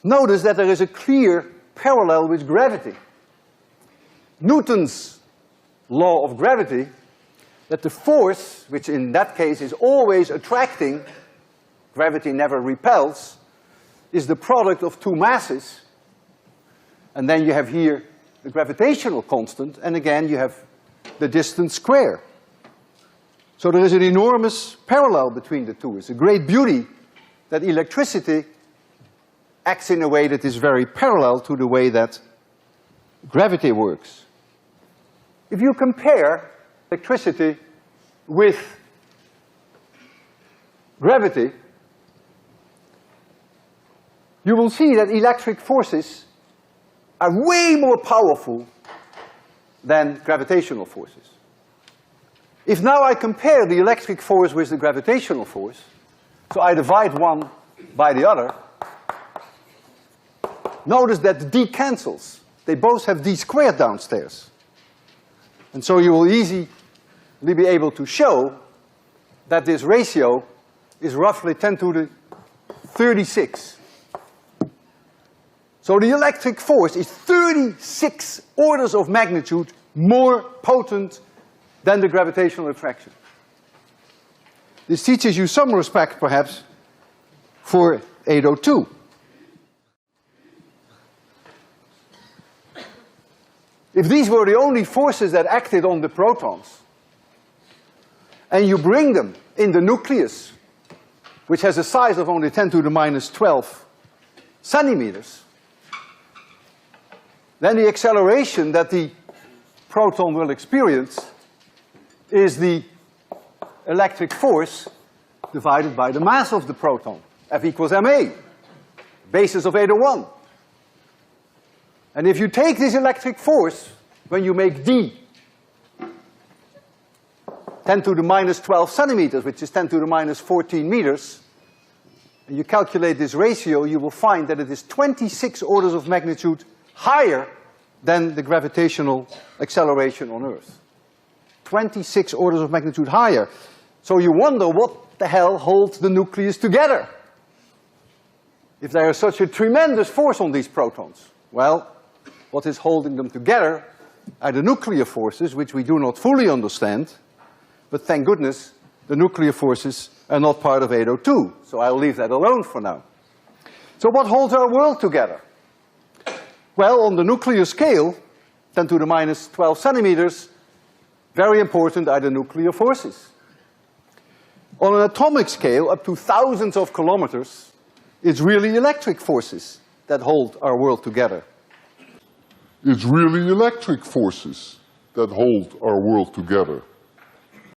notice that there is a clear parallel with gravity. Newton's law of gravity, that the force, which in that case is always attracting, gravity never repels, is the product of two masses. And then you have here the gravitational constant, and again you have the distance squared. So there is an enormous parallel between the two. It's a great beauty that electricity acts in a way that is very parallel to the way that gravity works. If you compare electricity with gravity, you will see that electric forces are way more powerful than gravitational forces. If now I compare the electric force with the gravitational force, so I divide one by the other, notice that d cancels. They both have d squared downstairs. And so you will easily be able to show that this ratio is roughly 10 to the 36. So the electric force is 36 orders of magnitude more potent than the gravitational attraction. This teaches you some respect, perhaps, for 802. If these were the only forces that acted on the protons, and you bring them in the nucleus, which has a size of only 10 to the minus 12 centimeters, then the acceleration that the proton will experience is the electric force divided by the mass of the proton, F equals ma, basis of 801. And if you take this electric force, when you make d 10 to the minus 12 centimeters, which is 10 to the minus 14 meters, and you calculate this ratio, you will find that it is 26 orders of magnitude higher than the gravitational acceleration on Earth. 26 orders of magnitude higher. So you wonder what the hell holds the nucleus together? If there is such a tremendous force on these protons. Well, what is holding them together are the nuclear forces, which we do not fully understand, but thank goodness the nuclear forces are not part of 802, so I'll leave that alone for now. So what holds our world together? Well, on the nuclear scale, 10 to the minus 12 centimeters, very important are the nuclear forces. On an atomic scale, up to thousands of kilometers, it's really electric forces that hold our world together. It's really electric forces that hold our world together.